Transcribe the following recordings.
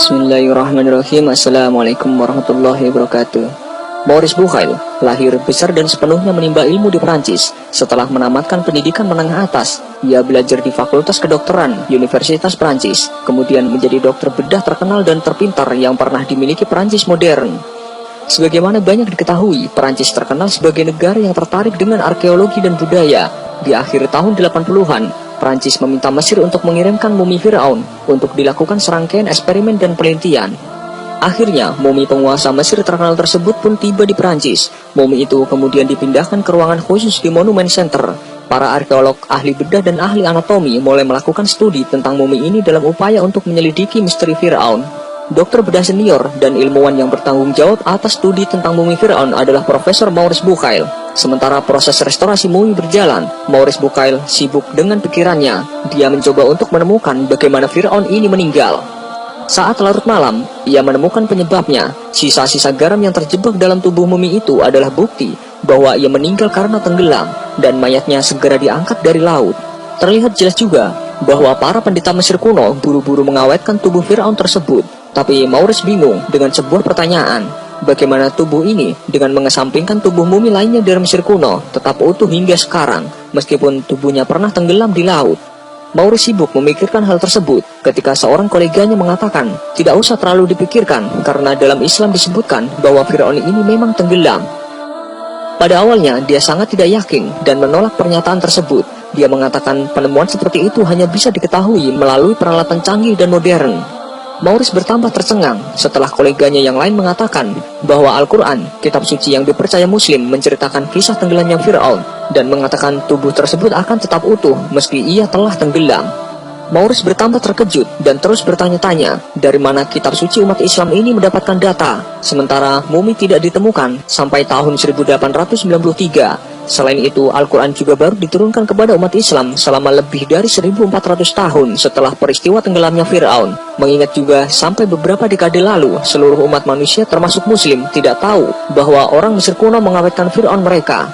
Bismillahirrahmanirrahim. Assalamualaikum warahmatullahi wabarakatuh. Maurice Bucaille lahir, besar dan sepenuhnya menimba ilmu di Prancis. Setelah menamatkan pendidikan menengah atas, ia belajar di Fakultas Kedokteran Universitas Prancis, kemudian menjadi dokter bedah terkenal dan terpintar yang pernah dimiliki Prancis modern. Sebagaimana banyak diketahui, Prancis terkenal sebagai negara yang tertarik dengan arkeologi dan budaya. Di akhir tahun 80-an, Prancis meminta Mesir untuk mengirimkan mumi Firaun untuk dilakukan serangkaian eksperimen dan penelitian. Akhirnya, mumi penguasa Mesir terkenal tersebut pun tiba di Prancis. Mumi itu kemudian dipindahkan ke ruangan khusus di Monument Center. Para arkeolog, ahli bedah dan ahli anatomi mulai melakukan studi tentang mumi ini dalam upaya untuk menyelidiki misteri Firaun. Dokter bedah senior dan ilmuwan yang bertanggung jawab atas studi tentang mumi Firaun adalah Profesor Maurice Bucaille. Sementara proses restorasi mumi berjalan, Maurice Bucaille sibuk dengan pikirannya. Dia mencoba untuk menemukan bagaimana Firaun ini meninggal. Saat larut malam, ia menemukan penyebabnya. Sisa-sisa garam yang terjebak dalam tubuh mumi itu adalah bukti bahwa ia meninggal karena tenggelam, dan mayatnya segera diangkat dari laut. Terlihat jelas juga bahwa para pendeta Mesir kuno buru-buru mengawetkan tubuh Firaun tersebut. Tapi Maurice bingung dengan sebuah pertanyaan. Bagaimana tubuh ini dengan mengesampingkan tubuh mumi lainnya dari Mesir kuno tetap utuh hingga sekarang, meskipun tubuhnya pernah tenggelam di laut? Maurice sibuk memikirkan hal tersebut ketika seorang koleganya mengatakan, tidak usah terlalu dipikirkan karena dalam Islam disebutkan bahwa Firaun ini memang tenggelam. Pada awalnya dia sangat tidak yakin dan menolak pernyataan tersebut. Dia mengatakan penemuan seperti itu hanya bisa diketahui melalui peralatan canggih dan modern. Maurice bertambah tercengang setelah koleganya yang lain mengatakan bahwa Al-Quran, kitab suci yang dipercaya Muslim, menceritakan kisah tenggelamnya Firaun dan mengatakan tubuh tersebut akan tetap utuh meski ia telah tenggelam. Maurice bertambah terkejut dan terus bertanya-tanya dari mana kitab suci umat Islam ini mendapatkan data, sementara mumi tidak ditemukan sampai tahun 1893. Selain itu, Al-Quran juga baru diturunkan kepada umat Islam selama lebih dari 1400 tahun setelah peristiwa tenggelamnya Firaun. Mengingat juga sampai beberapa dekade lalu, seluruh umat manusia termasuk Muslim tidak tahu bahwa orang Mesir kuno mengawetkan Firaun mereka.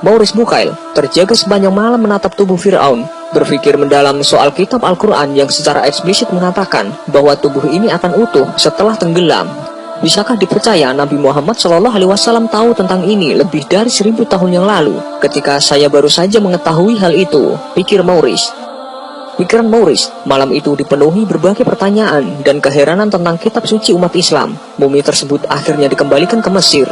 Maurice Bucaille terjaga sepanjang malam menatap tubuh Firaun, berpikir mendalam soal kitab Al-Quran yang secara eksplisit mengatakan bahwa tubuh ini akan utuh setelah tenggelam. Bisakah dipercaya Nabi Muhammad SAW tahu tentang ini lebih dari 1000 tahun yang lalu, ketika saya baru saja mengetahui hal itu, pikir Maurice. Pikiran Maurice malam itu dipenuhi berbagai pertanyaan dan keheranan tentang kitab suci umat Islam. Mumi tersebut akhirnya dikembalikan ke Mesir.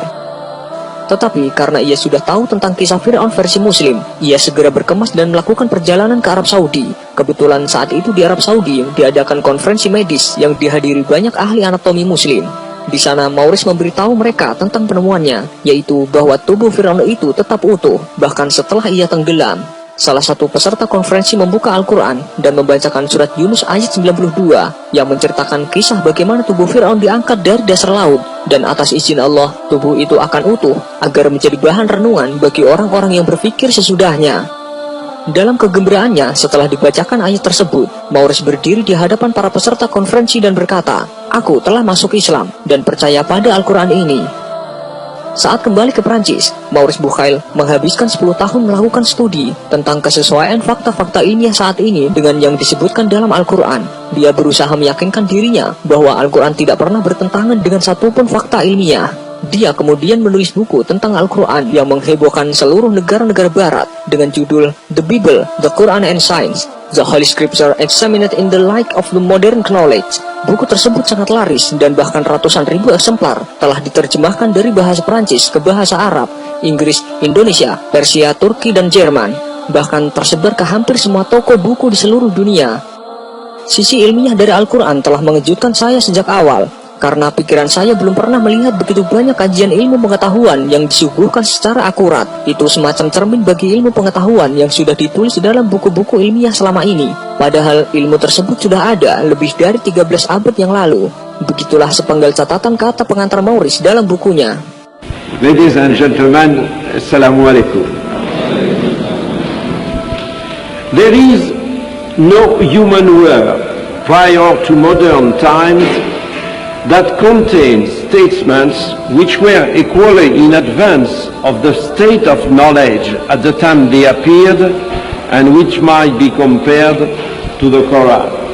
Tetapi karena ia sudah tahu tentang kisah Firaun versi Muslim, ia segera berkemas dan melakukan perjalanan ke Arab Saudi. Kebetulan saat itu di Arab Saudi diadakan konferensi medis yang dihadiri banyak ahli anatomi Muslim. Di sana Maurice memberitahu mereka tentang penemuannya, yaitu bahwa tubuh Firaun itu tetap utuh, bahkan setelah ia tenggelam. Salah satu peserta konferensi membuka Al-Quran dan membacakan surat Yunus ayat 92 yang menceritakan kisah bagaimana tubuh Firaun diangkat dari dasar laut, dan atas izin Allah, tubuh itu akan utuh agar menjadi bahan renungan bagi orang-orang yang berpikir sesudahnya. Dalam kegembiraannya setelah dibacakan ayat tersebut, Maurice berdiri di hadapan para peserta konferensi dan berkata, "Aku telah masuk Islam dan percaya pada Al-Quran ini." Saat kembali ke Prancis, Maurice Bucaille menghabiskan 10 tahun melakukan studi tentang kesesuaian fakta-fakta ilmiah saat ini dengan yang disebutkan dalam Al-Quran. Dia berusaha meyakinkan dirinya bahwa Al-Quran tidak pernah bertentangan dengan satupun fakta ilmiah. Dia kemudian menulis buku tentang Al-Quran yang menghebohkan seluruh negara-negara barat dengan judul The Bible, The Quran and Science, The Holy Scripture Examined in the Light of the Modern Knowledge. Buku tersebut sangat laris dan bahkan ratusan ribu eksemplar telah diterjemahkan dari bahasa Prancis ke bahasa Arab, Inggris, Indonesia, Persia, Turki, dan Jerman. Bahkan tersebar ke hampir semua toko buku di seluruh dunia. Sisi ilmiah dari Al-Quran telah mengejutkan saya sejak awal, karena pikiran saya belum pernah melihat begitu banyak kajian ilmu pengetahuan yang disuguhkan secara akurat. Itu semacam cermin bagi ilmu pengetahuan yang sudah ditulis dalam buku-buku ilmiah selama ini. Padahal ilmu tersebut sudah ada lebih dari 13 abad yang lalu. Begitulah sepenggal catatan kata pengantar Maurice dalam bukunya. Ladies and gentlemen, Assalamualaikum. There is no human work prior to modern times that contains statements which were equally in advance of the state of knowledge at the time they appeared and which might be compared to the Quran.